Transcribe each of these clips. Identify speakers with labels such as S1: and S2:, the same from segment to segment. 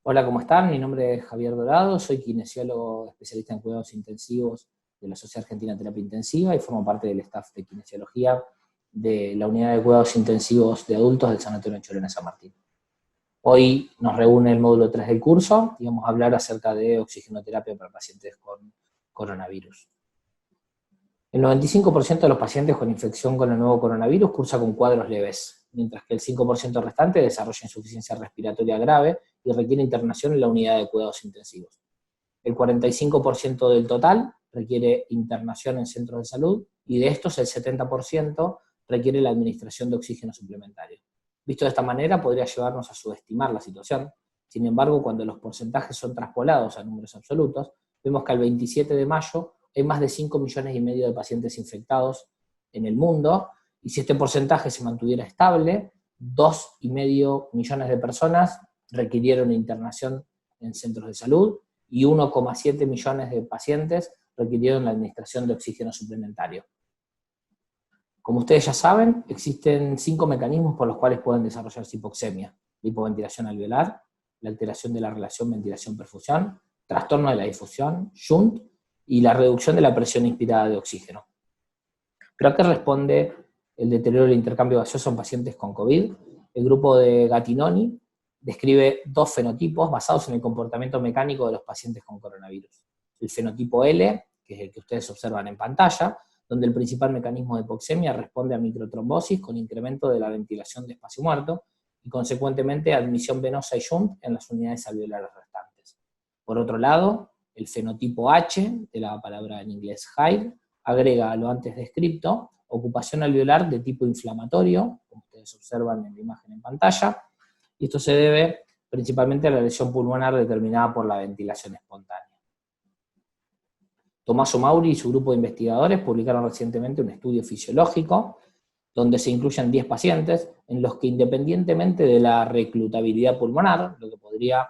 S1: Hola, ¿cómo están? Mi nombre es Javier Dorado, soy kinesiólogo especialista en cuidados intensivos de la Sociedad Argentina de Terapia Intensiva y formo parte del staff de kinesiología de la unidad de cuidados intensivos de adultos del Sanatorio Chorena San Martín. Hoy nos reúne el módulo 3 del curso y vamos a hablar acerca de oxigenoterapia para pacientes con coronavirus. El 95% de los pacientes con infección con el nuevo coronavirus cursa con cuadros leves, mientras que el 5% restante desarrolla insuficiencia respiratoria grave y requiere internación en la unidad de cuidados intensivos. El 45% del total requiere internación en centros de salud y de estos el 70% requiere la administración de oxígeno suplementario. Visto de esta manera podría llevarnos a subestimar la situación. Sin embargo, cuando los porcentajes son traspolados a números absolutos, vemos que al 27 de mayo hay más de 5,5 millones de pacientes infectados en el mundo, y si este porcentaje se mantuviera estable, 2,5 millones de personas requirieron internación en centros de salud y 1,7 millones de pacientes requirieron la administración de oxígeno suplementario. Como ustedes ya saben, existen 5 mecanismos por los cuales pueden desarrollarse hipoxemia: la hipoventilación alveolar, la alteración de la relación ventilación-perfusión, trastorno de la difusión, shunt, y la reducción de la presión inspirada de oxígeno. ¿Pero a qué responde el deterioro del intercambio gaseoso en pacientes con COVID? El grupo de Gattinoni describe dos fenotipos basados en el comportamiento mecánico de los pacientes con coronavirus. El fenotipo L, que es el que ustedes observan en pantalla, donde el principal mecanismo de hipoxemia responde a microtrombosis con incremento de la ventilación de espacio muerto y consecuentemente admisión venosa y shunt en las unidades alveolares restantes. Por otro lado, el fenotipo H, de la palabra en inglés hide, agrega a lo antes descrito ocupación alveolar de tipo inflamatorio, como ustedes observan en la imagen en pantalla, y esto se debe principalmente a la lesión pulmonar determinada por la ventilación espontánea. Tommaso Mauri y su grupo de investigadores publicaron recientemente un estudio fisiológico donde se incluyen 10 pacientes en los que, independientemente de la reclutabilidad pulmonar, lo que podría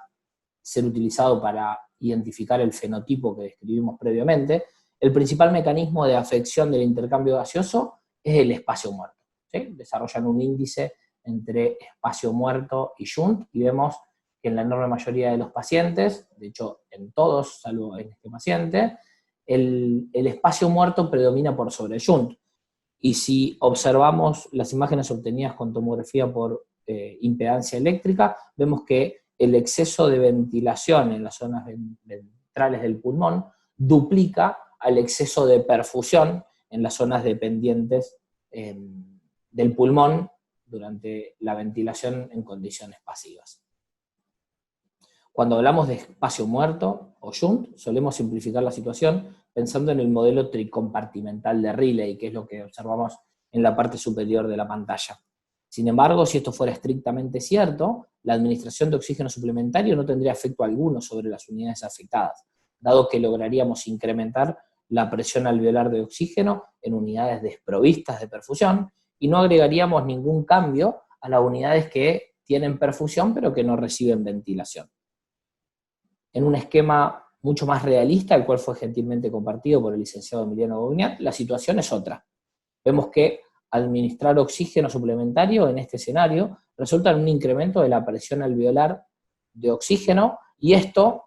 S1: ser utilizado para identificar el fenotipo que describimos previamente, el principal mecanismo de afección del intercambio gaseoso es el espacio muerto, ¿sí? Desarrollan un índice entre espacio muerto y shunt, y vemos que en la enorme mayoría de los pacientes, de hecho en todos, salvo en este paciente, el espacio muerto predomina por sobre el shunt. Y si observamos las imágenes obtenidas con tomografía por impedancia eléctrica, vemos que el exceso de ventilación en las zonas ventrales del pulmón duplica al exceso de perfusión en las zonas dependientes del pulmón durante la ventilación en condiciones pasivas. Cuando hablamos de espacio muerto o shunt, solemos simplificar la situación pensando en el modelo tricompartimental de Riley, que es lo que observamos en la parte superior de la pantalla. Sin embargo, si esto fuera estrictamente cierto, la administración de oxígeno suplementario no tendría efecto alguno sobre las unidades afectadas, dado que lograríamos incrementar la presión alveolar de oxígeno en unidades desprovistas de perfusión y no agregaríamos ningún cambio a las unidades que tienen perfusión pero que no reciben ventilación. En un esquema mucho más realista, el cual fue gentilmente compartido por el licenciado Emiliano Gougnat, la situación es otra. Vemos que administrar oxígeno suplementario en este escenario resulta en un incremento de la presión alveolar de oxígeno, y esto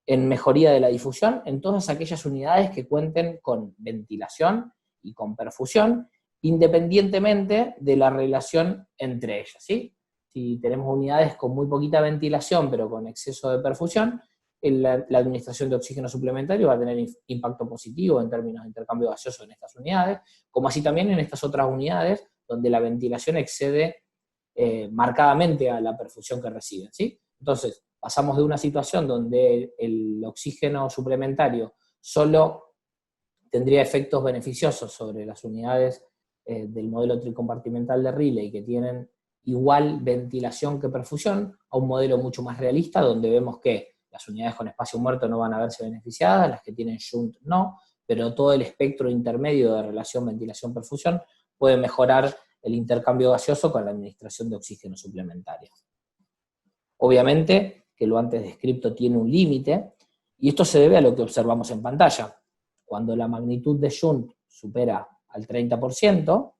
S1: en mejoría de la difusión en todas aquellas unidades que cuenten con ventilación y con perfusión, independientemente de la relación entre ellas, ¿sí? Si tenemos unidades con muy poquita ventilación pero con exceso de perfusión, la administración de oxígeno suplementario va a tener impacto positivo en términos de intercambio gaseoso en estas unidades, como así también en estas otras unidades donde la ventilación excede marcadamente a la perfusión que reciben, ¿sí? Entonces, pasamos de una situación donde el oxígeno suplementario solo tendría efectos beneficiosos sobre las unidades del modelo tricompartimental de Riley que tienen igual ventilación que perfusión, a un modelo mucho más realista donde vemos que las unidades con espacio muerto no van a verse beneficiadas, las que tienen shunt no, pero todo el espectro intermedio de relación ventilación-perfusión puede mejorar el intercambio gaseoso con la administración de oxígeno suplementario. Obviamente que lo antes descrito tiene un límite, y esto se debe a lo que observamos en pantalla. Cuando la magnitud de shunt supera al 30%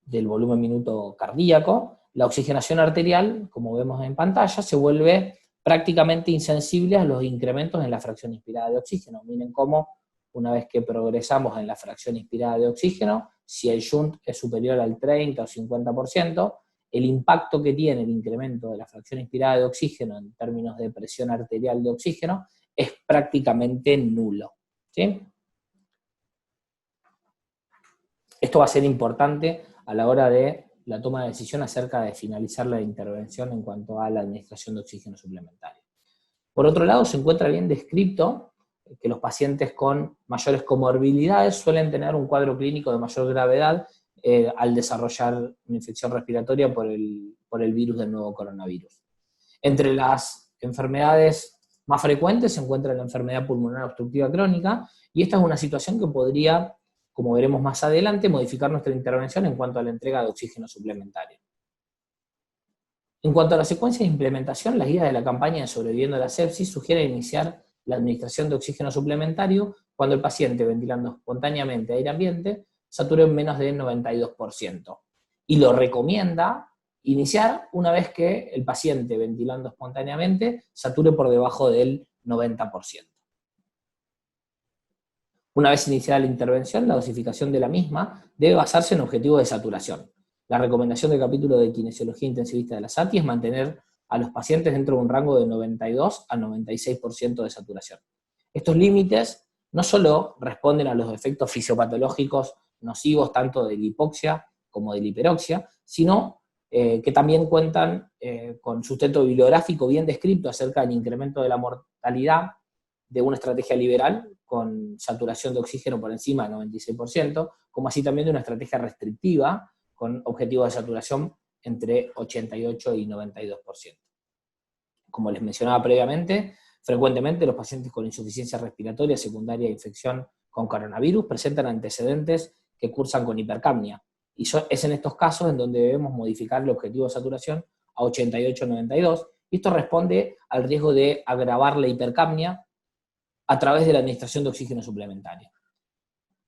S1: del volumen minuto cardíaco, la oxigenación arterial, como vemos en pantalla, se vuelve prácticamente insensible a los incrementos en la fracción inspirada de oxígeno. Miren cómo, una vez que progresamos en la fracción inspirada de oxígeno, si el shunt es superior al 30 o 50%, el impacto que tiene el incremento de la fracción inspirada de oxígeno en términos de presión arterial de oxígeno es prácticamente nulo, ¿sí? Esto va a ser importante a la hora de la toma de decisión acerca de finalizar la intervención en cuanto a la administración de oxígeno suplementario. Por otro lado, se encuentra bien descrito que los pacientes con mayores comorbilidades suelen tener un cuadro clínico de mayor gravedad al desarrollar una infección respiratoria por el virus del nuevo coronavirus. Entre las enfermedades más frecuentes se encuentra la enfermedad pulmonar obstructiva crónica, y esta es una situación que podría, como veremos más adelante, modificar nuestra intervención en cuanto a la entrega de oxígeno suplementario. En cuanto a la secuencia de implementación, las guías de la campaña de Sobreviviendo a la Sepsis sugieren iniciar la administración de oxígeno suplementario cuando el paciente, ventilando espontáneamente aire ambiente, sature en menos del 92%. Y lo recomienda iniciar una vez que el paciente, ventilando espontáneamente, sature por debajo del 90%. Una vez iniciada la intervención, la dosificación de la misma debe basarse en objetivos de saturación. La recomendación del capítulo de Kinesiología Intensivista de la SATI es mantener a los pacientes dentro de un rango de 92 a 96% de saturación. Estos límites no solo responden a los efectos fisiopatológicos nocivos tanto de la hipoxia como de la hiperoxia, sino que también cuentan con sustento bibliográfico bien descrito acerca del incremento de la mortalidad de una estrategia liberal con saturación de oxígeno por encima del 96%, como así también de una estrategia restrictiva con objetivos de saturación entre 88 y 92%. Como les mencionaba previamente, frecuentemente los pacientes con insuficiencia respiratoria secundaria a infección con coronavirus presentan antecedentes que cursan con hipercapnia, y es en estos casos en donde debemos modificar el objetivo de saturación a 88-92, y esto responde al riesgo de agravar la hipercapnia a través de la administración de oxígeno suplementario.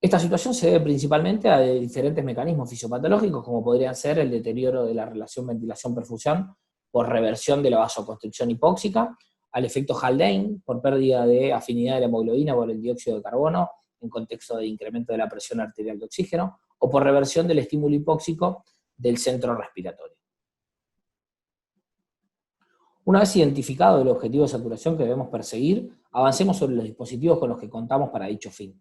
S1: Esta situación se debe principalmente a diferentes mecanismos fisiopatológicos, como podrían ser el deterioro de la relación ventilación-perfusión por reversión de la vasoconstricción hipóxica, al efecto Haldane por pérdida de afinidad de la hemoglobina por el dióxido de carbono en contexto de incremento de la presión arterial de oxígeno, o por reversión del estímulo hipóxico del centro respiratorio. Una vez identificado el objetivo de saturación que debemos perseguir, avancemos sobre los dispositivos con los que contamos para dicho fin.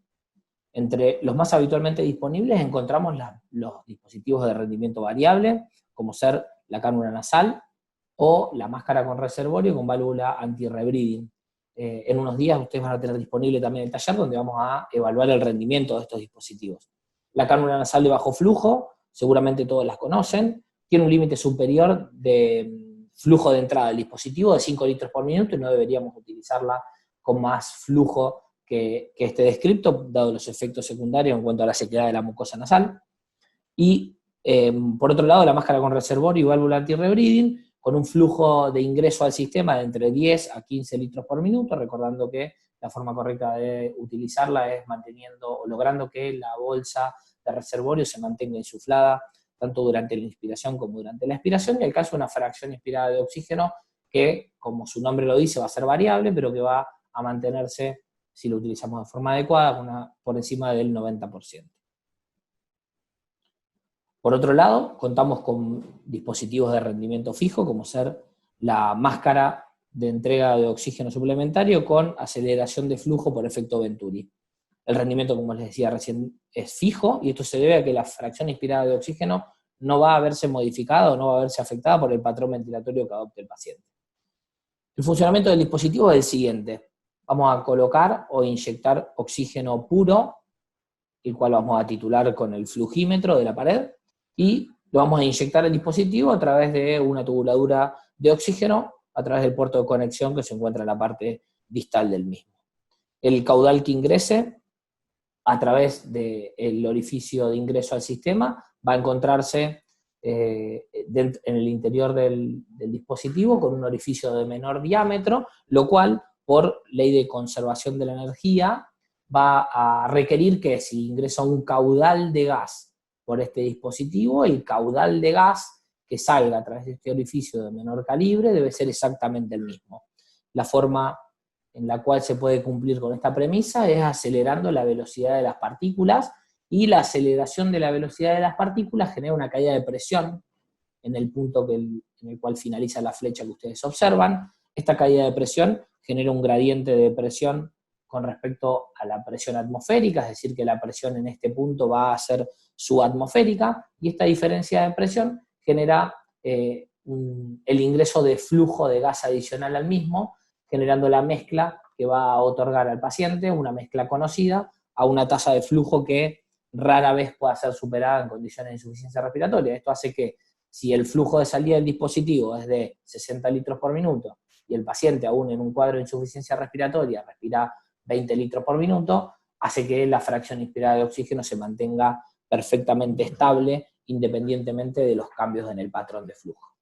S1: Entre los más habitualmente disponibles encontramos los dispositivos de rendimiento variable, como ser la cánula nasal o la máscara con reservorio con válvula anti-rebreathing. En unos días ustedes van a tener disponible también el taller donde vamos a evaluar el rendimiento de estos dispositivos. La cánula nasal de bajo flujo, seguramente todos las conocen, tiene un límite superior de flujo de entrada del dispositivo de 5 litros por minuto y no deberíamos utilizarla con más flujo que esté descrito, dado los efectos secundarios en cuanto a la sequedad de la mucosa nasal. Y por otro lado, la máscara con reservorio y válvula anti-rebreathing, con un flujo de ingreso al sistema de entre 10 a 15 litros por minuto, recordando que la forma correcta de utilizarla es manteniendo o logrando que la bolsa de reservorio se mantenga insuflada tanto durante la inspiración como durante la expiración, y el caso de una fracción inspirada de oxígeno que, como su nombre lo dice, va a ser variable, pero que va a mantenerse, si lo utilizamos de forma adecuada, por encima del 90%. Por otro lado, contamos con dispositivos de rendimiento fijo, como ser la máscara de entrega de oxígeno suplementario con aceleración de flujo por efecto Venturi. El rendimiento, como les decía recién, es fijo, y esto se debe a que la fracción inspirada de oxígeno no va a verse modificada o no va a verse afectada por el patrón ventilatorio que adopte el paciente. El funcionamiento del dispositivo es el siguiente. Vamos a colocar o inyectar oxígeno puro, el cual vamos a titular con el flujímetro de la pared, y lo vamos a inyectar al dispositivo a través de una tubuladura de oxígeno, a través del puerto de conexión que se encuentra en la parte distal del mismo. El caudal que ingrese a través del orificio de ingreso al sistema va a encontrarse en el interior del dispositivo con un orificio de menor diámetro, lo cual, por ley de conservación de la energía, va a requerir que si ingresa un caudal de gas por este dispositivo, el caudal de gas que salga a través de este orificio de menor calibre debe ser exactamente el mismo. la forma en la cual se puede cumplir con esta premisa es acelerando la velocidad de las partículas, y la aceleración de la velocidad de las partículas genera una caída de presión en el punto en el cual finaliza la flecha que ustedes observan. Esta caída de presión genera un gradiente de presión con respecto a la presión atmosférica, es decir, que la presión en este punto va a ser subatmosférica, y esta diferencia de presión genera el ingreso de flujo de gas adicional al mismo, generando la mezcla que va a otorgar al paciente una mezcla conocida a una tasa de flujo que rara vez pueda ser superada en condiciones de insuficiencia respiratoria. Esto hace que si el flujo de salida del dispositivo es de 60 litros por minuto y el paciente aún en un cuadro de insuficiencia respiratoria respira 20 litros por minuto, hace que la fracción inspirada de oxígeno se mantenga perfectamente estable independientemente de los cambios en el patrón de flujo.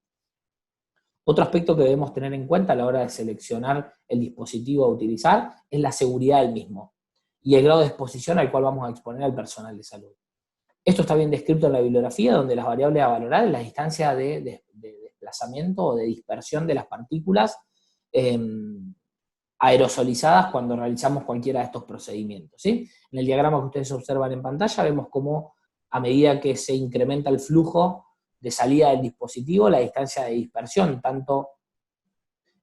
S1: Otro aspecto que debemos tener en cuenta a la hora de seleccionar el dispositivo a utilizar es la seguridad del mismo y el grado de exposición al cual vamos a exponer al personal de salud. Esto está bien descrito en la bibliografía, donde las variables a valorar es la distancia de desplazamiento o de dispersión de las partículas aerosolizadas cuando realizamos cualquiera de estos procedimientos, ¿sí? En el diagrama que ustedes observan en pantalla vemos cómo a medida que se incrementa el flujo de salida del dispositivo, la distancia de dispersión, tanto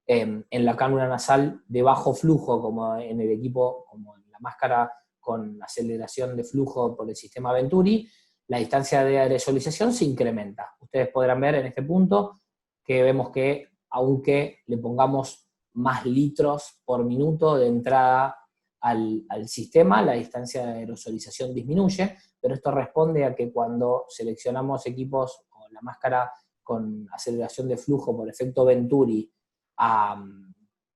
S1: en la cánula nasal de bajo flujo como en el equipo, como en la máscara con aceleración de flujo por el sistema Venturi, la distancia de aerosolización se incrementa. Ustedes podrán ver en este punto que vemos que, aunque le pongamos más litros por minuto de entrada al sistema, la distancia de aerosolización disminuye, pero esto responde a que cuando seleccionamos equipos o la máscara con aceleración de flujo por efecto Venturi,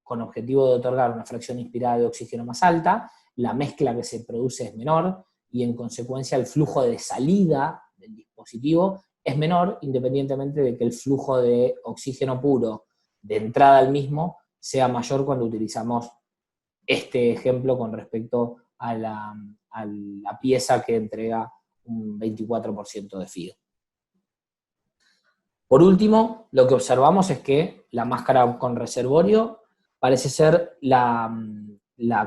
S1: con objetivo de otorgar una fracción inspirada de oxígeno más alta, la mezcla que se produce es menor, y en consecuencia el flujo de salida del dispositivo es menor, independientemente de que el flujo de oxígeno puro de entrada al mismo sea mayor cuando utilizamos este ejemplo con respecto a la pieza que entrega un 24% de FIO. Por último, lo que observamos es que la máscara con reservorio parece ser la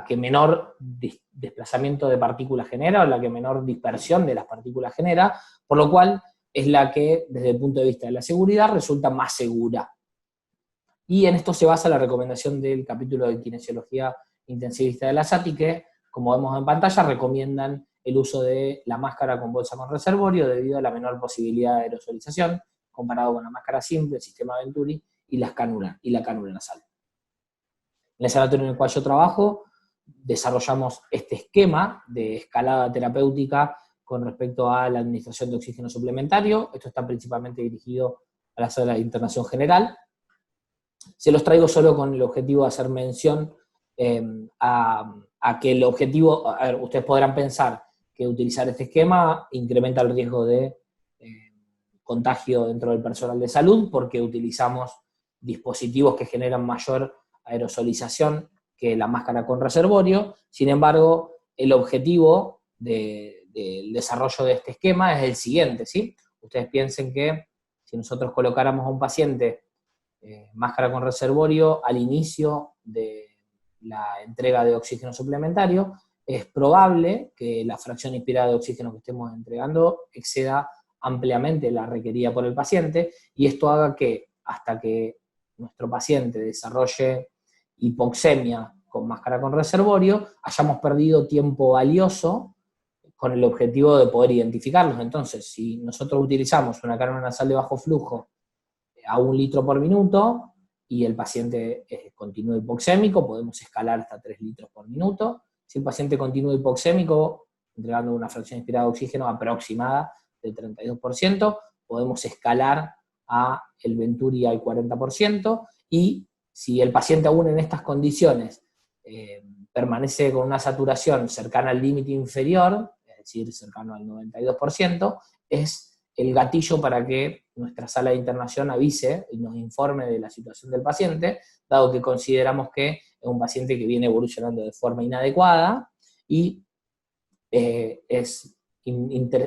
S1: que menor desplazamiento de partículas genera, o la que menor dispersión de las partículas genera, por lo cual es la que, desde el punto de vista de la seguridad, resulta más segura. Y en esto se basa la recomendación del capítulo de kinesiología intensivista de la SATI, que, como vemos en pantalla, recomiendan el uso de la máscara con bolsa con reservorio debido a la menor posibilidad de aerosolización, comparado con la máscara simple, el sistema Venturi y la cánula nasal. En el sanatorio en el cual yo trabajo, desarrollamos este esquema de escalada terapéutica con respecto a la administración de oxígeno suplementario. Esto está principalmente dirigido a la sala de internación general. Se los traigo solo con el objetivo de hacer mención a que el objetivo, a ver, ustedes podrán pensar que utilizar este esquema incrementa el riesgo de contagio dentro del personal de salud, porque utilizamos dispositivos que generan mayor aerosolización que la máscara con reservorio. Sin embargo, el objetivo del desarrollo de este esquema es el siguiente, ¿sí? Ustedes piensen que si nosotros colocáramos a un paciente máscara con reservorio al inicio de la entrega de oxígeno suplementario, es probable que la fracción inspirada de oxígeno que estemos entregando exceda ampliamente la requerida por el paciente, y esto haga que, hasta que nuestro paciente desarrolle hipoxemia con máscara con reservorio, hayamos perdido tiempo valioso con el objetivo de poder identificarlos. Entonces, si nosotros utilizamos una cánula nasal de bajo flujo a 1 litro por minuto y el paciente continúa hipoxémico, podemos escalar hasta 3 litros por minuto. Si el paciente continúa hipoxémico, entregando una fracción inspirada de oxígeno aproximada del 32%, podemos escalar a el Venturi al 40%, y si el paciente aún en estas condiciones permanece con una saturación cercana al límite inferior, es decir, cercano al 92%, es el gatillo para que nuestra sala de internación avise y nos informe de la situación del paciente, dado que consideramos que es un paciente que viene evolucionando de forma inadecuada, y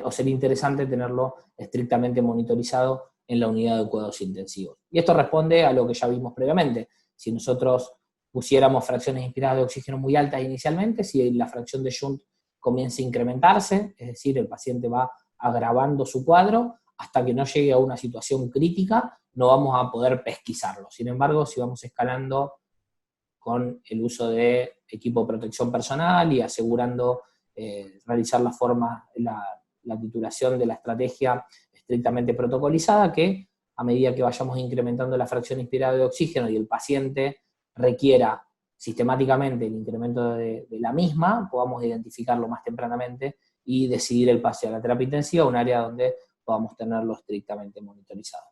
S1: sería interesante tenerlo estrictamente monitorizado en la unidad de cuidados intensivos. Y esto responde a lo que ya vimos previamente. Si nosotros pusiéramos fracciones inspiradas de oxígeno muy altas inicialmente, si la fracción de shunt comienza a incrementarse, es decir, el paciente va agravando su cuadro, hasta que no llegue a una situación crítica, no vamos a poder pesquisarlo. Sin embargo, si vamos escalando con el uso de equipo de protección personal y asegurando realizar la titulación de la estrategia estrictamente protocolizada, que a medida que vayamos incrementando la fracción inspirada de oxígeno y el paciente requiera sistemáticamente el incremento de la misma, podamos identificarlo más tempranamente y decidir el pase a la terapia intensiva, un área donde podamos tenerlo estrictamente monitorizado.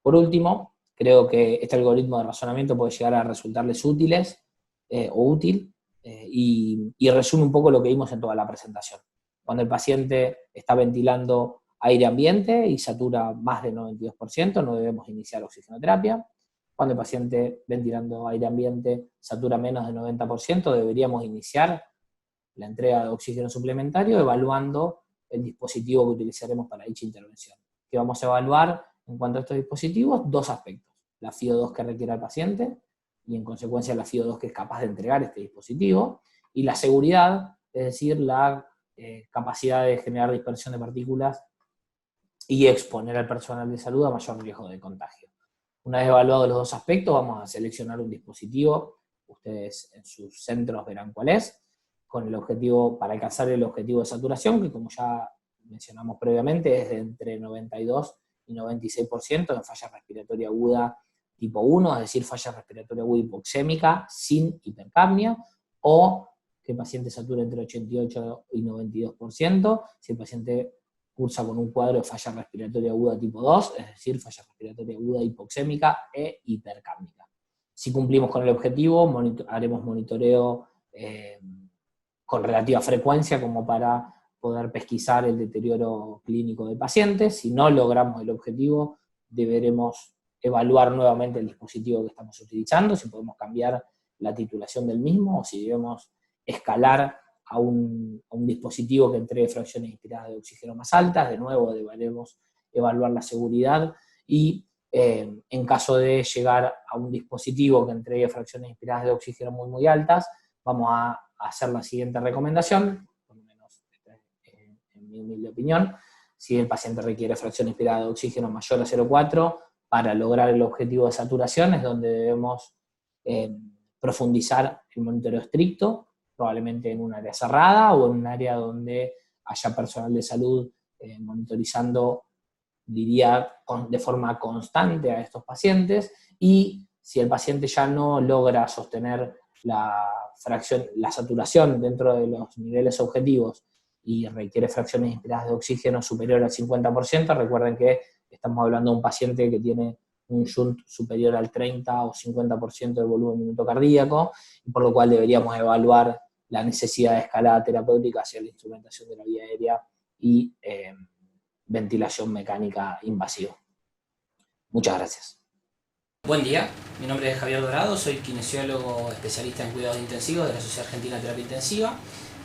S1: Por último, creo que este algoritmo de razonamiento puede llegar a resultarles útil, y resume un poco lo que vimos en toda la presentación. Cuando el paciente está ventilando aire ambiente y satura más del 92%, no debemos iniciar oxigenoterapia. Cuando el paciente ventilando aire ambiente satura menos del 90%, deberíamos iniciar la entrega de oxígeno suplementario evaluando el dispositivo que utilizaremos para dicha intervención. ¿Qué vamos a evaluar en cuanto a estos dispositivos? Dos aspectos: la FiO2 que requiere el paciente y en consecuencia la FiO2 que es capaz de entregar este dispositivo, y la seguridad, es decir, la capacidad de generar dispersión de partículas y exponer al personal de salud a mayor riesgo de contagio. Una vez evaluados los dos aspectos, vamos a seleccionar un dispositivo, ustedes en sus centros verán cuál es, con el objetivo, para alcanzar el objetivo de saturación, que como ya mencionamos previamente, es de entre 92 y 96% en falla respiratoria aguda tipo 1, es decir, falla respiratoria aguda hipoxémica sin hipercapnia, o que el paciente sature entre 88 y 92%, si el paciente cursa con un cuadro de falla respiratoria aguda tipo 2, es decir, falla respiratoria aguda hipoxémica e hipercápnica. Si cumplimos con el objetivo, haremos monitoreo con relativa frecuencia como para poder pesquisar el deterioro clínico del paciente. Si no logramos el objetivo, deberemos evaluar nuevamente el dispositivo que estamos utilizando, si podemos cambiar la titulación del mismo o si debemos escalar a un dispositivo que entregue fracciones inspiradas de oxígeno más altas. De nuevo, deberemos evaluar la seguridad y en caso de llegar a un dispositivo que entregue fracciones inspiradas de oxígeno muy, muy altas, vamos a hacer la siguiente recomendación, por lo menos en mi humilde opinión: si el paciente requiere fracción inspirada de oxígeno mayor a 0,4, para lograr el objetivo de saturación es donde debemos profundizar el monitoreo estricto, probablemente en un área cerrada o en un área donde haya personal de salud monitorizando, diría, de forma constante a estos pacientes. Y si el paciente ya no logra sostener la saturación dentro de los niveles objetivos y requiere fracciones inspiradas de oxígeno superior al 50%, recuerden que estamos hablando de un paciente que tiene un shunt superior al 30 o 50% del volumen minuto cardíaco, y por lo cual deberíamos evaluar la necesidad de escalada terapéutica hacia la instrumentación de la vía aérea y ventilación mecánica invasiva. Muchas gracias.
S2: Buen día, mi nombre es Javier Dorado, soy kinesiólogo especialista en cuidados intensivos de la Sociedad Argentina de Terapia Intensiva,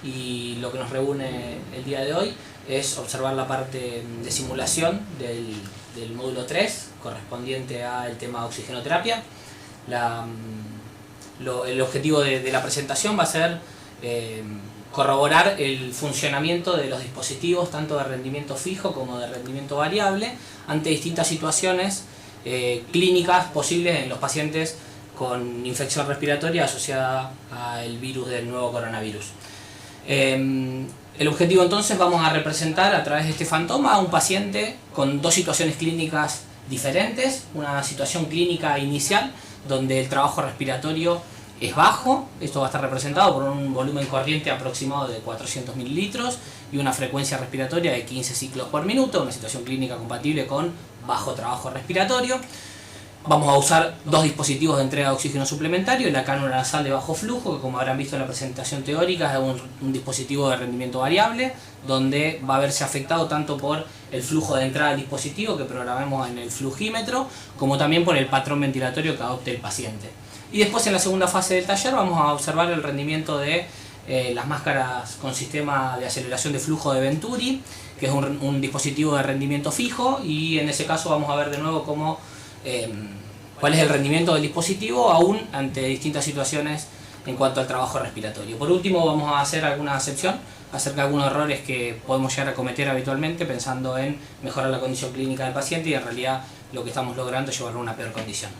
S2: y lo que nos reúne el día de hoy es observar la parte de simulación del módulo 3 correspondiente al tema de oxigenoterapia. El objetivo de la presentación va a ser corroborar el funcionamiento de los dispositivos tanto de rendimiento fijo como de rendimiento variable ante distintas situaciones clínicas posibles en los pacientes con infección respiratoria asociada al virus del nuevo coronavirus. El objetivo entonces, vamos a representar a través de este fantoma a un paciente con dos situaciones clínicas diferentes. Una situación clínica inicial donde el trabajo respiratorio es bajo, esto va a estar representado por un volumen corriente aproximado de 400 mililitros y una frecuencia respiratoria de 15 ciclos por minuto, una situación clínica compatible con bajo trabajo respiratorio. Vamos a usar dos dispositivos de entrega de oxígeno suplementario: la cánula nasal de bajo flujo, que como habrán visto en la presentación teórica es un dispositivo de rendimiento variable, donde va a verse afectado tanto por el flujo de entrada del dispositivo que programemos en el flujímetro, como también por el patrón ventilatorio que adopte el paciente. Y después, en la segunda fase del taller, vamos a observar el rendimiento de las máscaras con sistema de aceleración de flujo de Venturi, que es un dispositivo de rendimiento fijo, y en ese caso vamos a ver de nuevo cómo cuál es el rendimiento del dispositivo aún ante distintas situaciones en cuanto al trabajo respiratorio. Por último, vamos a hacer alguna excepción acerca de algunos errores que podemos llegar a cometer habitualmente pensando en mejorar la condición clínica del paciente y en realidad lo que estamos logrando es llevarlo a una peor condición.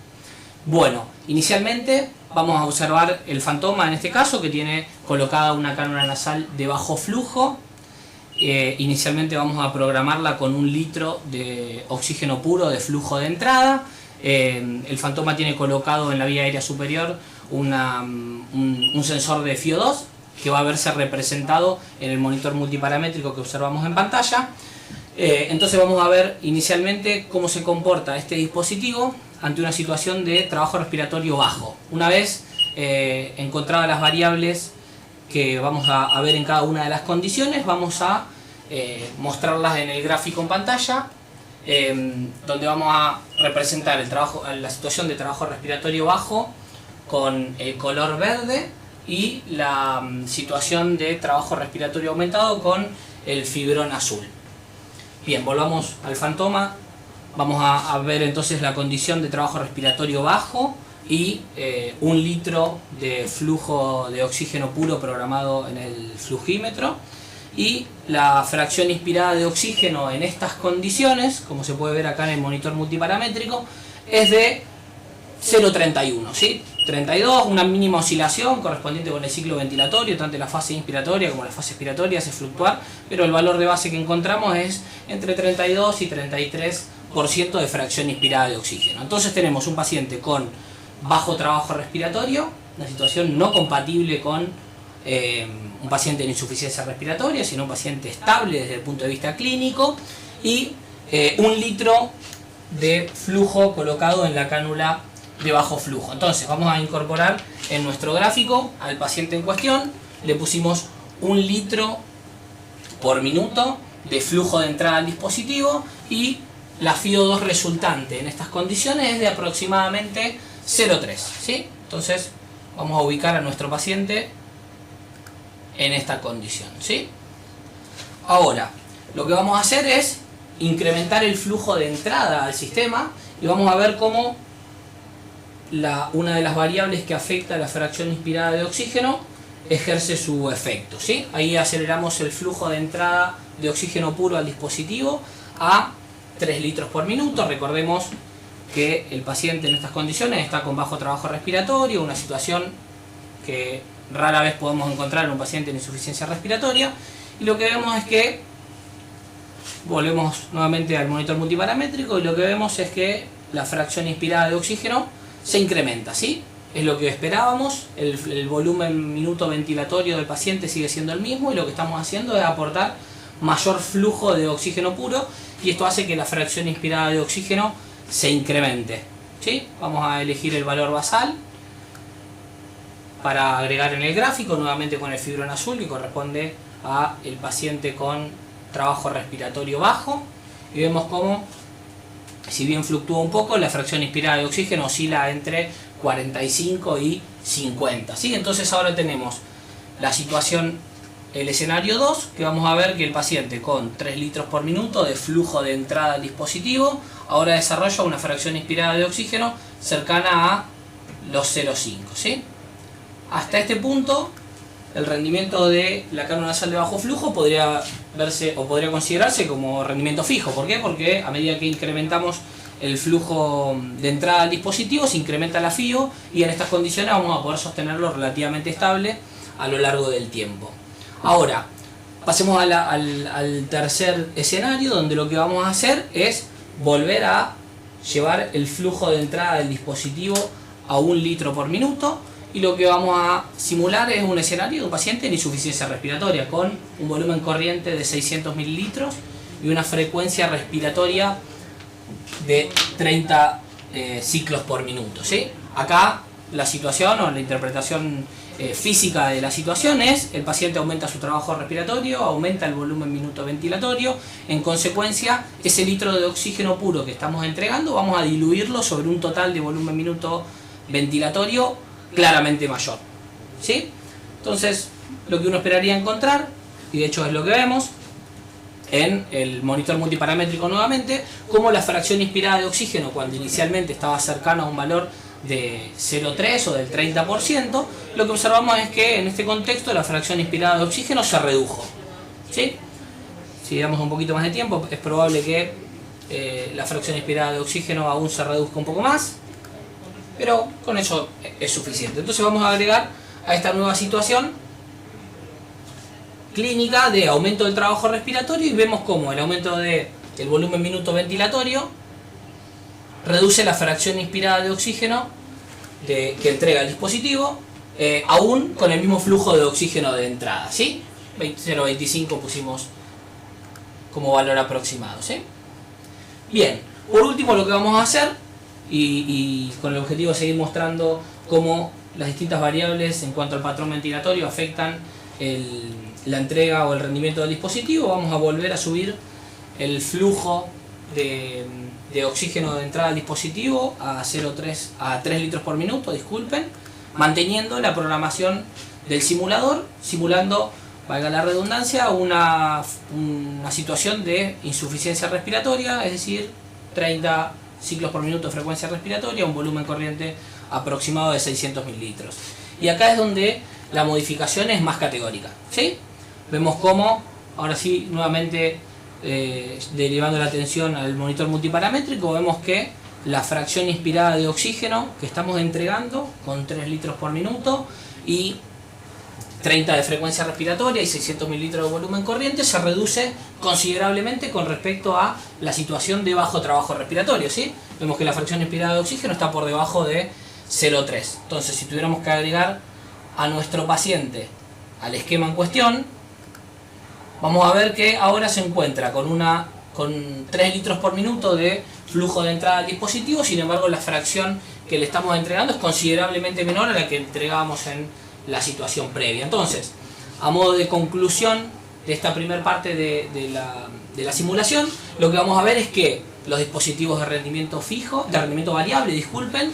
S2: Bueno, inicialmente vamos a observar el Fantoma en este caso, que tiene colocada una cánula nasal de bajo flujo. Inicialmente vamos a programarla con 1 litro de oxígeno puro de flujo de entrada. El Fantoma tiene colocado en la vía aérea superior un sensor de FiO2 que va a verse representado en el monitor multiparamétrico que observamos en pantalla. Entonces vamos a ver inicialmente cómo se comporta este dispositivo ante una situación de trabajo respiratorio bajo. Una vez encontradas las variables que vamos a ver en cada una de las condiciones, vamos a mostrarlas en el gráfico en pantalla, donde vamos a representar la situación de trabajo respiratorio bajo con el color verde y la situación de trabajo respiratorio aumentado con el fibrón azul. Bien, volvamos al Fantoma. Vamos a ver entonces la condición de trabajo respiratorio bajo y 1 litro de flujo de oxígeno puro programado en el flujímetro. Y la fracción inspirada de oxígeno en estas condiciones, como se puede ver acá en el monitor multiparamétrico, es de 0,31, ¿sí? 32, una mínima oscilación correspondiente con el ciclo ventilatorio, tanto la fase inspiratoria como la fase expiratoria hace fluctuar, pero el valor de base que encontramos es entre 32 y 33% de fracción inspirada de oxígeno. Entonces tenemos un paciente con bajo trabajo respiratorio, una situación no compatible con un paciente en insuficiencia respiratoria, sino un paciente estable desde el punto de vista clínico, y 1 litro de flujo colocado en la cánula de bajo flujo. Entonces vamos a incorporar en nuestro gráfico al paciente en cuestión, le pusimos 1 litro por minuto de flujo de entrada al dispositivo y la FiO2 resultante en estas condiciones es de aproximadamente 0,3, ¿sí? Entonces vamos a ubicar a nuestro paciente en esta condición, ¿sí? Ahora, lo que vamos a hacer es incrementar el flujo de entrada al sistema y vamos a ver cómo una de las variables que afecta a la fracción inspirada de oxígeno ejerce su efecto, ¿sí? Ahí aceleramos el flujo de entrada de oxígeno puro al dispositivo a 3 litros por minuto. Recordemos que el paciente en estas condiciones está con bajo trabajo respiratorio, una situación que rara vez podemos encontrar en un paciente en insuficiencia respiratoria, y lo que vemos es que volvemos nuevamente al monitor multiparamétrico y lo que vemos es que la fracción inspirada de oxígeno se incrementa, ¿sí? Es lo que esperábamos, el volumen minuto ventilatorio del paciente sigue siendo el mismo y lo que estamos haciendo es aportar mayor flujo de oxígeno puro y esto hace que la fracción inspirada de oxígeno se incremente, ¿sí? Vamos a elegir el valor basal para agregar en el gráfico, nuevamente con el fibrón azul que corresponde a el paciente con trabajo respiratorio bajo, y vemos cómo, si bien fluctúa un poco, la fracción inspirada de oxígeno oscila entre 45 y 50, ¿sí? Entonces ahora tenemos la situación, el escenario 2, que vamos a ver que el paciente con 3 litros por minuto de flujo de entrada al dispositivo ahora desarrolla una fracción inspirada de oxígeno cercana a los 0,5, ¿sí? Hasta este punto el rendimiento de la cánula nasal de bajo flujo podría verse o podría considerarse como rendimiento fijo. ¿Por qué? Porque a medida que incrementamos el flujo de entrada al dispositivo se incrementa la FiO y en estas condiciones vamos a poder sostenerlo relativamente estable a lo largo del tiempo. Ahora, pasemos al tercer escenario, donde lo que vamos a hacer es volver a llevar el flujo de entrada del dispositivo a 1 litro por minuto. Y lo que vamos a simular es un escenario de un paciente en insuficiencia respiratoria con un volumen corriente de 600 mililitros y una frecuencia respiratoria de 30 ciclos por minuto, ¿sí? Acá la situación o la interpretación física de la situación es: el paciente aumenta su trabajo respiratorio, aumenta el volumen minuto ventilatorio, en consecuencia ese litro de oxígeno puro que estamos entregando vamos a diluirlo sobre un total de volumen minuto ventilatorio claramente mayor, ¿sí? Entonces lo que uno esperaría encontrar, y de hecho es lo que vemos, en el monitor multiparamétrico nuevamente, como la fracción inspirada de oxígeno, cuando inicialmente estaba cercano a un valor de 0,3 o del 30%, lo que observamos es que en este contexto la fracción inspirada de oxígeno se redujo, ¿sí? Si damos un poquito más de tiempo, es probable que la fracción inspirada de oxígeno aún se reduzca un poco más, pero con eso es suficiente. Entonces vamos a agregar a esta nueva situación clínica de aumento del trabajo respiratorio y vemos cómo el aumento del volumen minuto ventilatorio reduce la fracción inspirada de oxígeno que entrega el dispositivo, aún con el mismo flujo de oxígeno de entrada, ¿sí? 0,25 pusimos como valor aproximado, ¿sí? Bien, por último lo que vamos a hacer, y con el objetivo de seguir mostrando cómo las distintas variables en cuanto al patrón ventilatorio afectan la entrega o el rendimiento del dispositivo, vamos a volver a subir el flujo de oxígeno de entrada al dispositivo a 3 litros por minuto, disculpen, manteniendo la programación del simulador, simulando, valga la redundancia, una situación de insuficiencia respiratoria, es decir, 30 ciclos por minuto de frecuencia respiratoria, un volumen corriente aproximado de 600 mililitros. Y acá es donde la modificación es más categórica, ¿sí? Vemos cómo, ahora sí, nuevamente derivando la atención al monitor multiparamétrico, vemos que la fracción inspirada de oxígeno que estamos entregando con 3 litros por minuto y 30 de frecuencia respiratoria y 600 mililitros de volumen corriente se reduce considerablemente con respecto a la situación de bajo trabajo respiratorio, ¿sí? Vemos que la fracción inspirada de oxígeno está por debajo de 0,3. Entonces, si tuviéramos que agregar a nuestro paciente al esquema en cuestión, vamos a ver que ahora se encuentra con 3 litros por minuto de flujo de entrada al dispositivo, sin embargo la fracción que le estamos entregando es considerablemente menor a la que entregábamos en la situación previa. Entonces, a modo de conclusión de esta primera parte de la simulación, lo que vamos a ver es que los dispositivos de rendimiento variable, disculpen,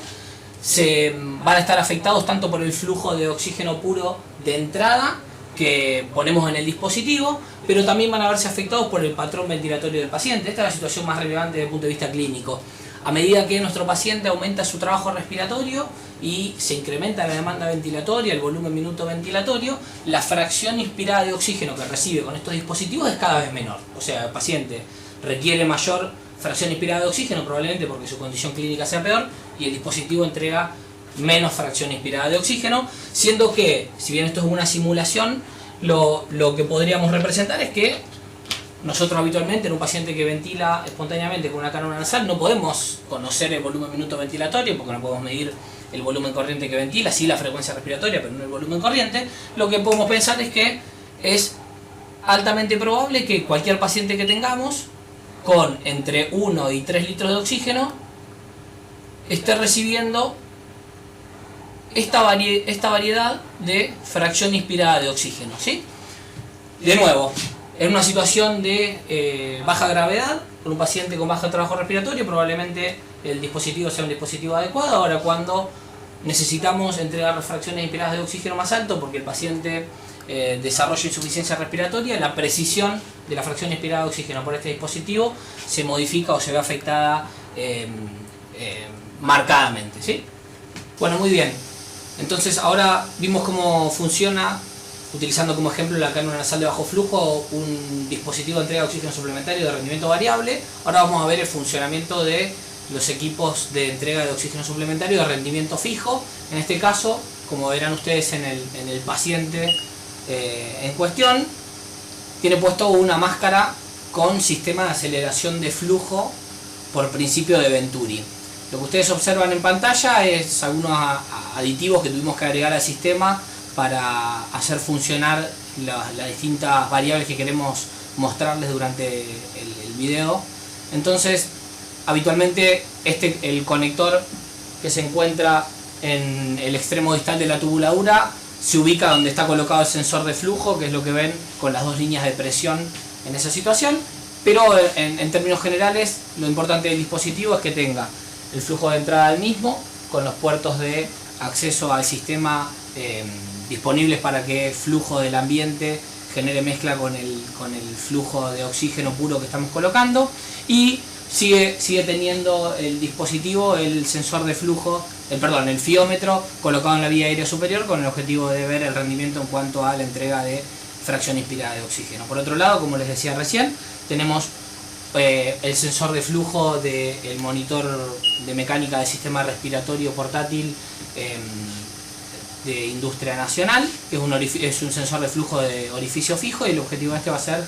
S2: se van a estar afectados tanto por el flujo de oxígeno puro de entrada que ponemos en el dispositivo, pero también van a verse afectados por el patrón ventilatorio del paciente. Esta es la situación más relevante desde el punto de vista clínico. A medida que nuestro paciente aumenta su trabajo respiratorio y se incrementa la demanda ventilatoria, el volumen minuto ventilatorio, la fracción inspirada de oxígeno que recibe con estos dispositivos es cada vez menor. O sea, el paciente requiere mayor fracción inspirada de oxígeno, probablemente porque su condición clínica sea peor, y el dispositivo entrega menos fracción inspirada de oxígeno, siendo que, si bien esto es una simulación, lo que podríamos representar es que nosotros habitualmente en un paciente que ventila espontáneamente con una cánula nasal no podemos conocer el volumen minuto ventilatorio porque no podemos medir el volumen corriente que ventila, sí la frecuencia respiratoria, pero no el volumen corriente. Lo que podemos pensar es que es altamente probable que cualquier paciente que tengamos con entre 1 y 3 litros de oxígeno esté recibiendo esta variedad de fracción inspirada de oxígeno, ¿sí? De nuevo, en una situación de baja gravedad, con un paciente con bajo trabajo respiratorio, probablemente el dispositivo sea un dispositivo adecuado. Ahora, cuando necesitamos entregar fracciones inspiradas de oxígeno más alto porque el paciente desarrolla insuficiencia respiratoria, la precisión de la fracción inspirada de oxígeno por este dispositivo se modifica o se ve afectada marcadamente, ¿sí? Bueno, muy bien. Entonces ahora vimos cómo funciona, utilizando como ejemplo la cánula nasal de bajo flujo, un dispositivo de entrega de oxígeno suplementario de rendimiento variable. Ahora vamos a ver el funcionamiento de los equipos de entrega de oxígeno suplementario de rendimiento fijo. En este caso, como verán ustedes en el paciente en cuestión, tiene puesto una máscara con sistema de aceleración de flujo por principio de Venturi. Lo que ustedes observan en pantalla es algunos aditivos que tuvimos que agregar al sistema para hacer funcionar las distintas variables que queremos mostrarles durante el video. Entonces, habitualmente el conector que se encuentra en el extremo distal de la tubuladura se ubica donde está colocado el sensor de flujo, que es lo que ven con las dos líneas de presión en esa situación. Pero en términos generales, lo importante del dispositivo es que tenga el flujo de entrada del mismo, con los puertos de acceso al sistema disponibles para que flujo del ambiente genere mezcla con el flujo de oxígeno puro que estamos colocando, y sigue teniendo el dispositivo el sensor de flujo, el fiómetro colocado en la vía aérea superior con el objetivo de ver el rendimiento en cuanto a la entrega de fracción inspirada de oxígeno. Por otro lado, como les decía recién, tenemos el sensor de flujo del monitor de mecánica del sistema respiratorio portátil de industria nacional, que es un sensor de flujo de orificio fijo, y el objetivo de este va a ser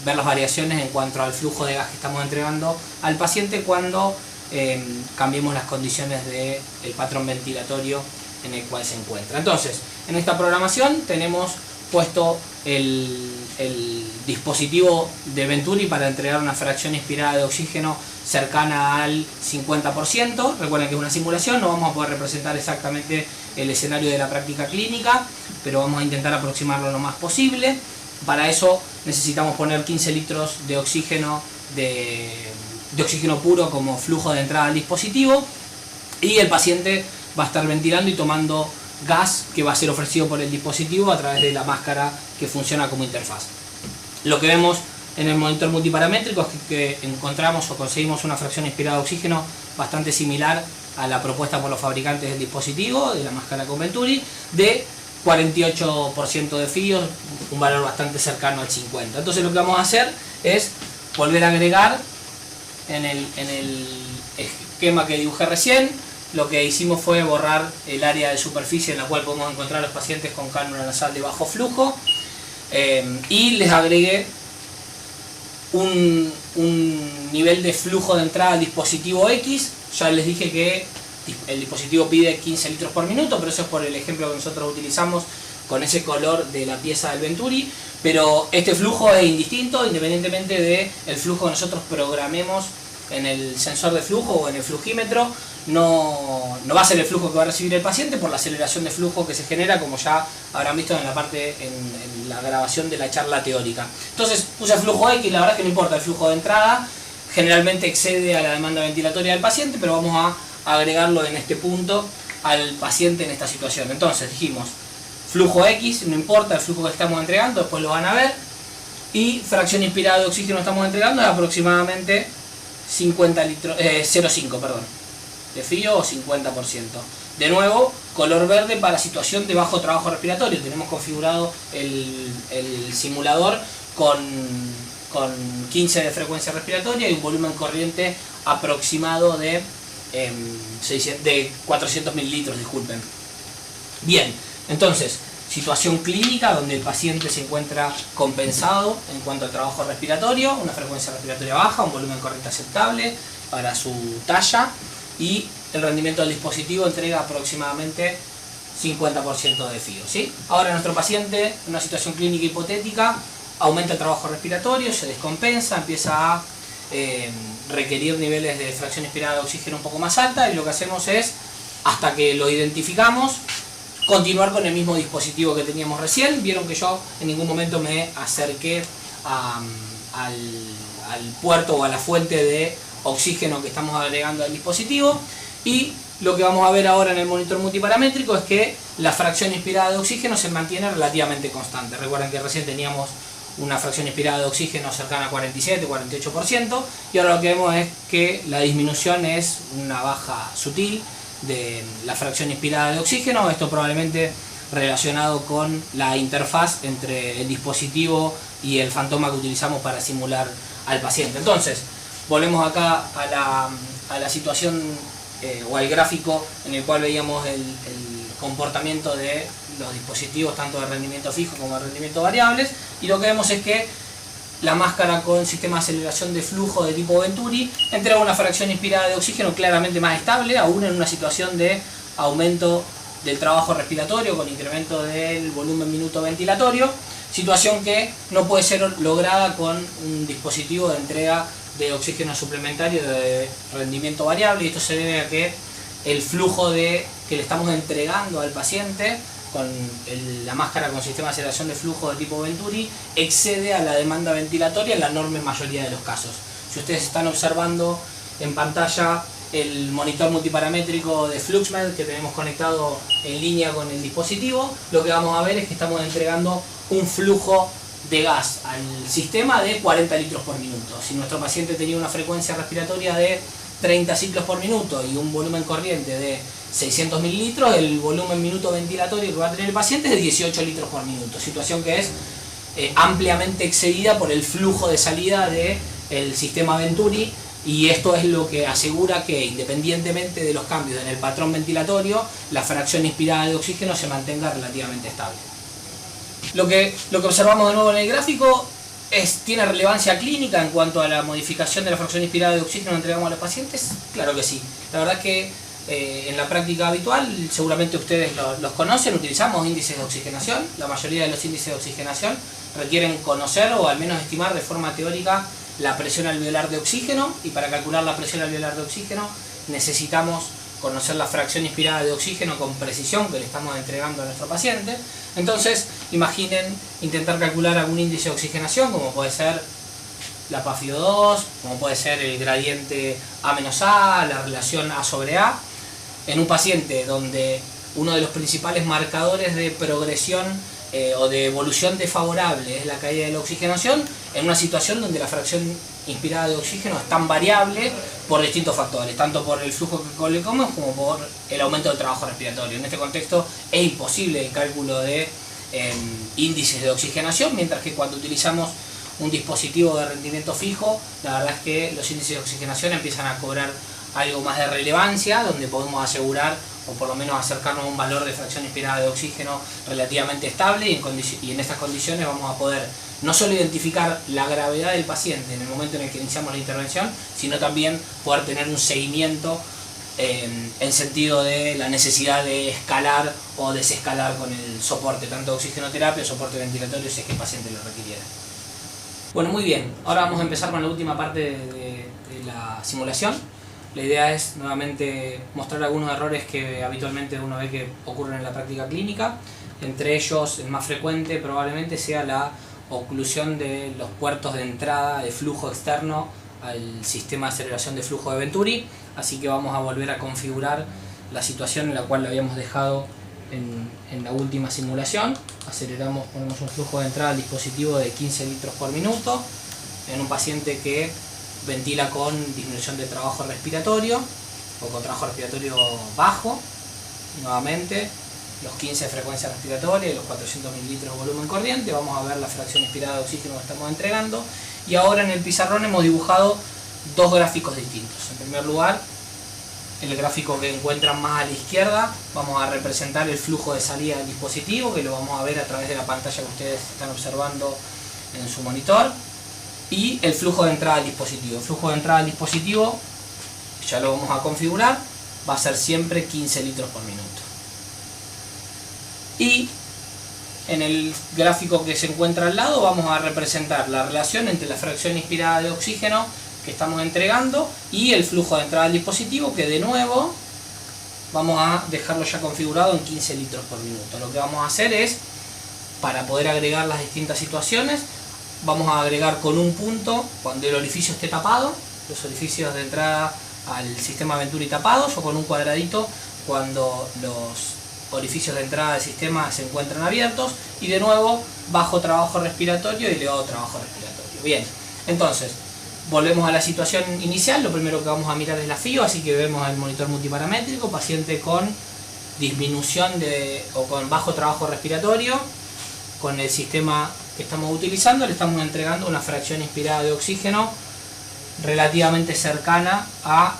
S2: ver las variaciones en cuanto al flujo de gas que estamos entregando al paciente cuando cambiemos las condiciones del patrón ventilatorio en el cual se encuentra. Entonces, en esta programación tenemos puesto el dispositivo de Venturi para entregar una fracción inspirada de oxígeno cercana al 50%. Recuerden que es una simulación, no vamos a poder representar exactamente el escenario de la práctica clínica, pero vamos a intentar aproximarlo lo más posible. Para eso necesitamos poner 15 litros de oxígeno puro como flujo de entrada al dispositivo, y el paciente va a estar ventilando y tomando gas que va a ser ofrecido por el dispositivo a través de la máscara que funciona como interfaz. Lo que vemos en el monitor multiparamétrico es que encontramos o conseguimos una fracción inspirada de oxígeno bastante similar a la propuesta por los fabricantes del dispositivo, de la máscara con Venturi, de 48% de FIO, un valor bastante cercano al 50%. Entonces lo que vamos a hacer es volver a agregar en el esquema que dibujé recién. Lo que hicimos fue borrar el área de superficie en la cual podemos encontrar a los pacientes con cánula nasal de bajo flujo, y les agregué un nivel de flujo de entrada al dispositivo X. Ya les dije que el dispositivo pide 15 litros por minuto, pero eso es por el ejemplo que nosotros utilizamos con ese color de la pieza del Venturi, pero este flujo es indistinto independientemente del flujo que nosotros programemos en el sensor de flujo o en el flujímetro. No va a ser el flujo que va a recibir el paciente por la aceleración de flujo que se genera, como ya habrán visto en la grabación de la charla teórica. Entonces puse el flujo X, la verdad es que no importa el flujo de entrada, generalmente excede a la demanda ventilatoria del paciente, pero vamos a agregarlo en este punto al paciente en esta situación. Entonces dijimos flujo X, no importa el flujo que estamos entregando, después lo van a ver, y fracción inspirada de oxígeno estamos entregando de aproximadamente 0,5 de FIO o 50%. De nuevo, color verde para situación de bajo trabajo respiratorio. Tenemos configurado el simulador con 15 de frecuencia respiratoria y un volumen corriente aproximado de 400 mililitros, disculpen. Bien, entonces, situación clínica donde el paciente se encuentra compensado en cuanto al trabajo respiratorio, una frecuencia respiratoria baja, un volumen corriente aceptable para su talla, y el rendimiento del dispositivo entrega aproximadamente 50% de FIO, ¿sí? Ahora nuestro paciente, en una situación clínica hipotética, aumenta el trabajo respiratorio, se descompensa, empieza a requerir niveles de fracción inspirada de oxígeno un poco más alta, y lo que hacemos es, hasta que lo identificamos, continuar con el mismo dispositivo que teníamos recién. Vieron que yo en ningún momento me acerqué al puerto o a la fuente de oxígeno que estamos agregando al dispositivo, y lo que vamos a ver ahora en el monitor multiparamétrico es que la fracción inspirada de oxígeno se mantiene relativamente constante. Recuerden que recién teníamos una fracción inspirada de oxígeno cercana a 47-48%, y ahora lo que vemos es que la disminución es una baja sutil de la fracción inspirada de oxígeno. Esto probablemente relacionado con la interfaz entre el dispositivo y el fantoma que utilizamos para simular al paciente. Entonces, volvemos acá a la situación o al gráfico en el cual veíamos el comportamiento de los dispositivos tanto de rendimiento fijo como de rendimiento variables, y lo que vemos es que la máscara con sistema de aceleración de flujo de tipo Venturi entrega una fracción inspirada de oxígeno claramente más estable, aún en una situación de aumento del trabajo respiratorio con incremento del volumen minuto ventilatorio, situación que no puede ser lograda con un dispositivo de entrega de oxígeno suplementario de rendimiento variable, y esto se debe a que el flujo que le estamos entregando al paciente con la máscara con sistema de aceleración de flujo de tipo Venturi excede a la demanda ventilatoria en la enorme mayoría de los casos. Si ustedes están observando en pantalla el monitor multiparamétrico de FluxMed que tenemos conectado en línea con el dispositivo, lo que vamos a ver es que estamos entregando un flujo de gas al sistema de 40 litros por minuto. Si nuestro paciente tenía una frecuencia respiratoria de 30 ciclos por minuto y un volumen corriente de 600 mililitros, el volumen minuto ventilatorio que va a tener el paciente es de 18 litros por minuto, situación que es ampliamente excedida por el flujo de salida del sistema Venturi, y esto es lo que asegura que, independientemente de los cambios en el patrón ventilatorio, la fracción inspirada de oxígeno se mantenga relativamente estable. Lo que observamos de nuevo en el gráfico tiene relevancia clínica en cuanto a la modificación de la fracción inspirada de oxígeno que entregamos a los pacientes. Claro que sí. La verdad es que en la práctica habitual, seguramente ustedes los conocen, utilizamos índices de oxigenación. La mayoría de los índices de oxigenación requieren conocer o al menos estimar de forma teórica la presión alveolar de oxígeno, y para calcular la presión alveolar de oxígeno necesitamos conocer la fracción inspirada de oxígeno con precisión que le estamos entregando a nuestro paciente. Entonces, imaginen intentar calcular algún índice de oxigenación, como puede ser la PaFiO2, como puede ser el gradiente A-A, la relación A sobre A, en un paciente donde uno de los principales marcadores de progresión o de evolución desfavorable es la caída de la oxigenación, en una situación donde la fracción inspirada de oxígeno es tan variable por distintos factores, tanto por el flujo que colocamos como por el aumento del trabajo respiratorio. En este contexto es imposible el cálculo de índices de oxigenación, mientras que cuando utilizamos un dispositivo de rendimiento fijo, la verdad es que los índices de oxigenación empiezan a cobrar algo más de relevancia, donde podemos asegurar o por lo menos acercarnos a un valor de fracción inspirada de oxígeno relativamente estable, y en estas condiciones vamos a poder no solo identificar la gravedad del paciente en el momento en el que iniciamos la intervención, sino también poder tener un seguimiento en sentido de la necesidad de escalar o desescalar con el soporte, tanto de oxigenoterapia o soporte ventilatorio, si es que el paciente lo requiriera. Bueno, muy bien, ahora vamos a empezar con la última parte de la simulación. La idea es nuevamente mostrar algunos errores que habitualmente uno ve que ocurren en la práctica clínica. Entre ellos, el más frecuente probablemente sea la oclusión de los puertos de entrada de flujo externo al sistema de aceleración de flujo de Venturi. Así que vamos a volver a configurar la situación en la cual lo habíamos dejado en la última simulación. Aceleramos, ponemos un flujo de entrada al dispositivo de 15 litros por minuto en un paciente que ventila con disminución de trabajo respiratorio o con trabajo respiratorio bajo. Nuevamente los 15 de frecuencia respiratoria y los 400 mililitros de volumen corriente. Vamos a ver la fracción inspirada de oxígeno que estamos entregando, y ahora en el pizarrón hemos dibujado dos gráficos distintos. En primer lugar, el gráfico que encuentran más a la izquierda, vamos a representar el flujo de salida del dispositivo, que lo vamos a ver a través de la pantalla que ustedes están observando en su monitor, y el flujo de entrada del dispositivo. El flujo de entrada del dispositivo, ya lo vamos a configurar, va a ser siempre 15 litros por minuto. Y en el gráfico que se encuentra al lado vamos a representar la relación entre la fracción inspirada de oxígeno que estamos entregando y el flujo de entrada del dispositivo, que de nuevo vamos a dejarlo ya configurado en 15 litros por minuto. Lo que vamos a hacer es, para poder agregar las distintas situaciones, vamos a agregar con un punto cuando el orificio esté tapado, los orificios de entrada al sistema Venturi tapados, o con un cuadradito cuando los orificios de entrada del sistema se encuentran abiertos, y de nuevo bajo trabajo respiratorio y elevado trabajo respiratorio. Bien, entonces volvemos a la situación inicial. Lo primero que vamos a mirar es la FiO, así que vemos el monitor multiparamétrico, paciente con disminución o con bajo trabajo respiratorio. Con el sistema que estamos utilizando le estamos entregando una fracción inspirada de oxígeno relativamente cercana a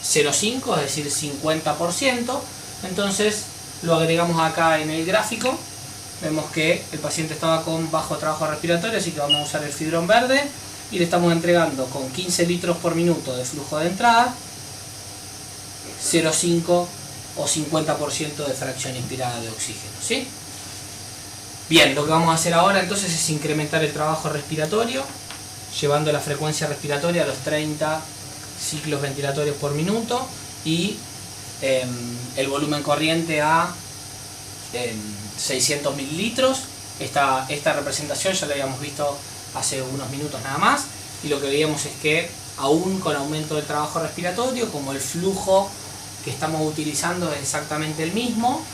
S2: 0,5, es decir 50%. Entonces lo agregamos acá en el gráfico. Vemos que el paciente estaba con bajo trabajo respiratorio, así que vamos a usar el fidrón verde, y le estamos entregando con 15 litros por minuto de flujo de entrada, 0,5 o 50% de fracción inspirada de oxígeno, ¿sí? Bien, lo que vamos a hacer ahora entonces es incrementar el trabajo respiratorio, llevando la frecuencia respiratoria a los 30 ciclos ventilatorios por minuto y el volumen corriente a 600 mililitros. Esta representación ya la habíamos visto hace unos minutos nada más, y lo que veíamos es que aún con aumento del trabajo respiratorio, como el flujo que estamos utilizando es exactamente el mismo.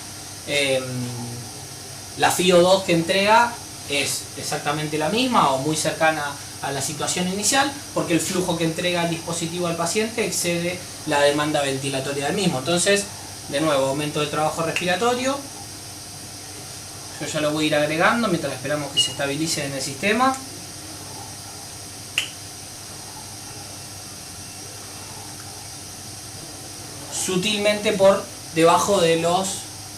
S2: La FiO2 que entrega es exactamente la misma o muy cercana a la situación inicial, porque el flujo que entrega el dispositivo al paciente excede la demanda ventilatoria del mismo. Entonces, de nuevo, aumento del trabajo respiratorio. Yo ya lo voy a ir agregando mientras esperamos que se estabilice en el sistema. Sutilmente por debajo de los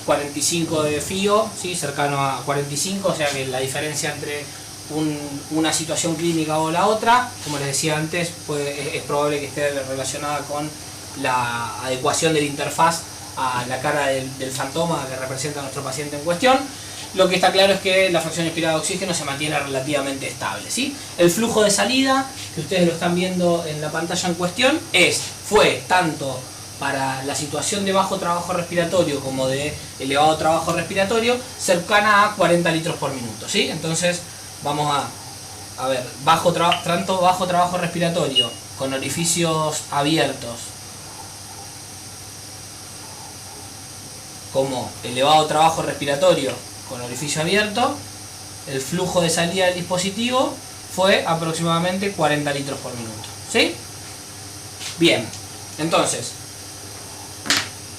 S2: 45 de FiO, ¿sí? Cercano a 45, o sea que la diferencia entre una situación clínica o la otra, como les decía antes, es probable que esté relacionada con la adecuación de la interfaz a la cara del fantoma que representa a nuestro paciente en cuestión. Lo que está claro es que la fracción inspirada de oxígeno se mantiene relativamente estable, ¿sí? El flujo de salida, que ustedes lo están viendo en la pantalla en cuestión, fue tanto para la situación de bajo trabajo respiratorio como de elevado trabajo respiratorio, cercana a 40 litros por minuto, ¿sí? Entonces, vamos a ver, tanto bajo trabajo respiratorio con orificios abiertos como elevado trabajo respiratorio con orificio abierto, el flujo de salida del dispositivo fue aproximadamente 40 litros por minuto, ¿sí? Bien, entonces,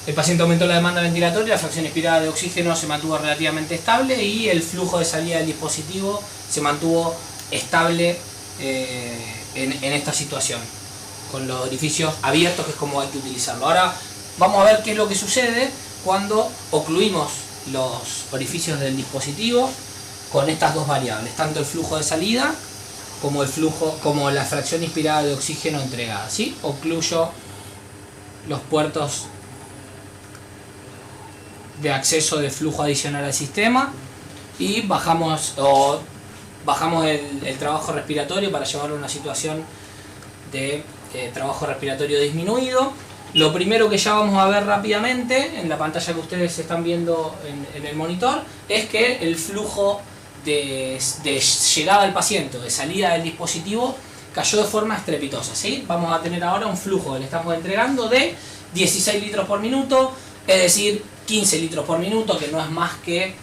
S2: el paciente aumentó la demanda ventilatoria, la fracción inspirada de oxígeno se mantuvo relativamente estable y el flujo de salida del dispositivo se mantuvo estable en esta situación, con los orificios abiertos, que es como hay que utilizarlo. Ahora vamos a ver qué es lo que sucede cuando ocluimos los orificios del dispositivo con estas dos variables, tanto el flujo de salida como la fracción inspirada de oxígeno entregada, ¿sí? Ocluyo los puertos de acceso de flujo adicional al sistema y bajamos el trabajo respiratorio para llevarlo a una situación de trabajo respiratorio disminuido. Lo primero que ya vamos a ver rápidamente en la pantalla que ustedes están viendo en el monitor es que el flujo de llegada al paciente, de salida del dispositivo, cayó de forma estrepitosa, ¿sí? Vamos a tener ahora un flujo que le estamos entregando de 16 litros por minuto, es decir, 15 litros por minuto, que no es más que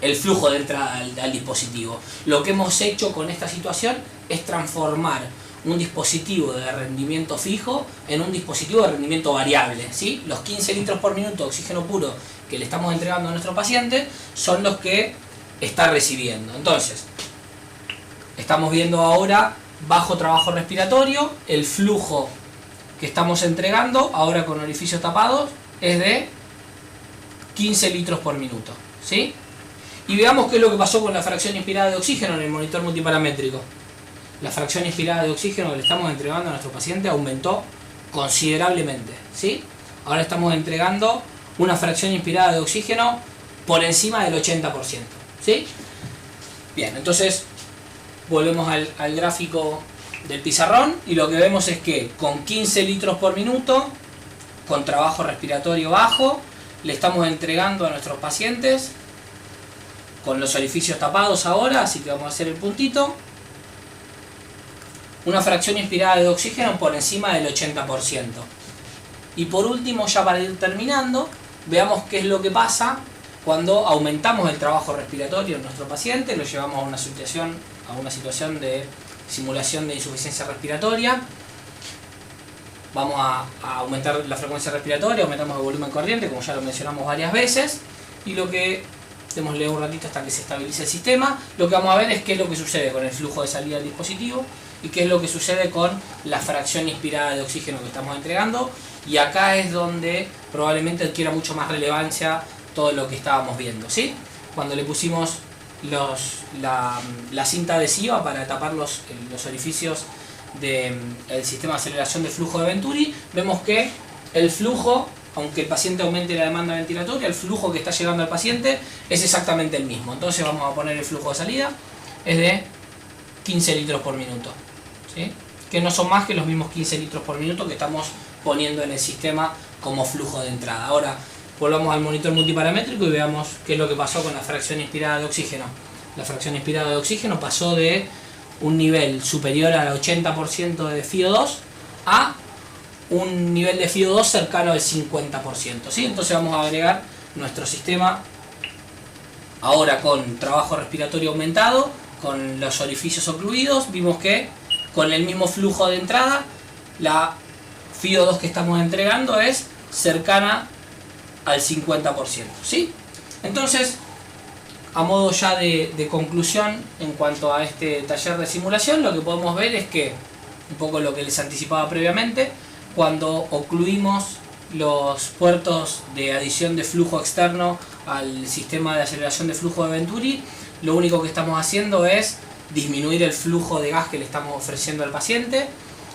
S2: el flujo de entrada al dispositivo. Lo que hemos hecho con esta situación es transformar un dispositivo de rendimiento fijo en un dispositivo de rendimiento variable, ¿sí? Los 15 litros por minuto de oxígeno puro que le estamos entregando a nuestro paciente son los que está recibiendo. Entonces, estamos viendo ahora bajo trabajo respiratorio, el flujo que estamos entregando, ahora con orificios tapados, es de 15 litros por minuto, ¿sí? Y veamos qué es lo que pasó con la fracción inspirada de oxígeno en el monitor multiparamétrico. La fracción inspirada de oxígeno que le estamos entregando a nuestro paciente aumentó considerablemente, ¿sí? Ahora estamos entregando una fracción inspirada de oxígeno por encima del 80%, ¿sí? Bien, entonces volvemos al gráfico del pizarrón y lo que vemos es que con 15 litros por minuto, con trabajo respiratorio bajo, le estamos entregando a nuestros pacientes con los orificios tapados ahora, así que vamos a hacer el puntito, una fracción inspirada de oxígeno por encima del 80%. Y por último, ya para ir terminando, veamos qué es lo que pasa cuando aumentamos el trabajo respiratorio en nuestro paciente, lo llevamos a una situación de simulación de insuficiencia respiratoria. Vamos a aumentar la frecuencia respiratoria, aumentamos el volumen corriente, como ya lo mencionamos varias veces, y lo que, démosle un ratito hasta que se estabilice el sistema, lo que vamos a ver es qué es lo que sucede con el flujo de salida del dispositivo y qué es lo que sucede con la fracción inspirada de oxígeno que estamos entregando, y acá es donde probablemente adquiera mucho más relevancia todo lo que estábamos viendo, ¿sí? Cuando le pusimos la cinta adhesiva para tapar los orificios del sistema de aceleración de flujo de Venturi, vemos que el flujo, aunque el paciente aumente la demanda ventilatoria, el flujo que está llegando al paciente es exactamente el mismo. Entonces vamos a poner el flujo de salida, es de 15 litros por minuto, ¿sí? Que no son más que los mismos 15 litros por minuto que estamos poniendo en el sistema como flujo de entrada. Ahora volvamos al monitor multiparamétrico y veamos qué es lo que pasó con la fracción inspirada de oxígeno. La fracción inspirada de oxígeno pasó de un nivel superior al 80% de FiO2 a un nivel de FiO2 cercano al 50%, ¿sí? Entonces vamos a agregar nuestro sistema ahora con trabajo respiratorio aumentado, con los orificios ocluidos. Vimos que con el mismo flujo de entrada, la FiO2 que estamos entregando es cercana al 50%, ¿sí? Entonces, a modo ya de conclusión en cuanto a este taller de simulación, lo que podemos ver es que, un poco lo que les anticipaba previamente, cuando ocluimos los puertos de adición de flujo externo al sistema de aceleración de flujo de Venturi, lo único que estamos haciendo es disminuir el flujo de gas que le estamos ofreciendo al paciente.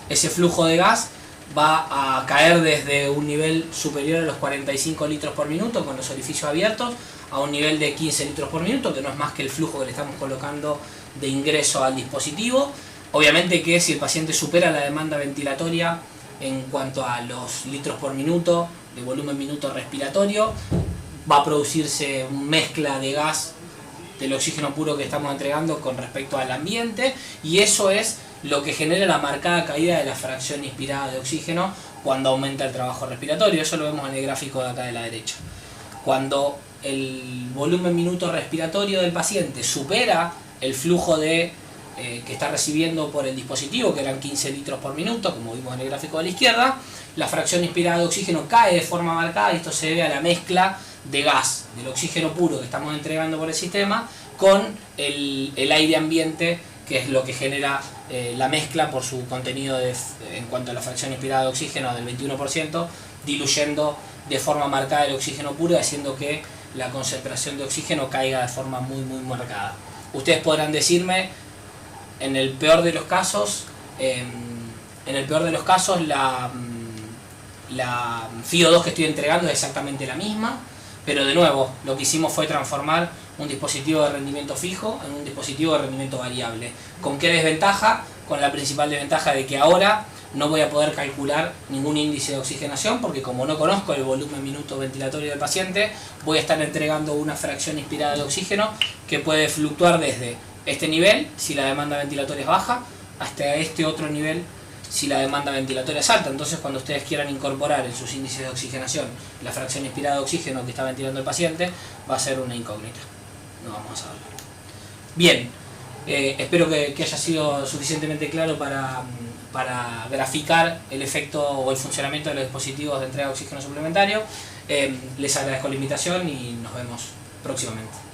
S2: Ese flujo de gas va a caer desde un nivel superior a los 45 litros por minuto con los orificios abiertos a un nivel de 15 litros por minuto, que no es más que el flujo que le estamos colocando de ingreso al dispositivo. Obviamente que si el paciente supera la demanda ventilatoria en cuanto a los litros por minuto de volumen minuto respiratorio, va a producirse una mezcla de gas del oxígeno puro que estamos entregando con respecto al ambiente, y eso es lo que genera la marcada caída de la fracción inspirada de oxígeno cuando aumenta el trabajo respiratorio. Eso lo vemos en el gráfico de acá de la derecha. Cuando el volumen minuto respiratorio del paciente supera el flujo que está recibiendo por el dispositivo, que eran 15 litros por minuto, como vimos en el gráfico de la izquierda, la fracción inspirada de oxígeno cae de forma marcada, y esto se debe a la mezcla de gas, del oxígeno puro que estamos entregando por el sistema, con el aire ambiente, que es lo que genera la mezcla por su contenido en cuanto a la fracción inspirada de oxígeno del 21%, diluyendo de forma marcada el oxígeno puro y haciendo que la concentración de oxígeno caiga de forma muy marcada. Ustedes podrán decirme, en el peor de los casos, la FiO2 que estoy entregando es exactamente la misma, pero de nuevo, lo que hicimos fue transformar un dispositivo de rendimiento fijo en un dispositivo de rendimiento variable. ¿Con qué desventaja? Con la principal desventaja de que ahora no voy a poder calcular ningún índice de oxigenación, porque como no conozco el volumen minuto ventilatorio del paciente, voy a estar entregando una fracción inspirada de oxígeno que puede fluctuar desde este nivel, si la demanda ventilatoria es baja, hasta este otro nivel, si la demanda ventilatoria es alta. Entonces, cuando ustedes quieran incorporar en sus índices de oxigenación la fracción inspirada de oxígeno que está ventilando el paciente, va a ser una incógnita. No vamos a saberlo. Bien, espero que haya sido suficientemente claro para graficar el efecto o el funcionamiento de los dispositivos de entrega de oxígeno suplementario. Les agradezco la invitación y nos vemos próximamente.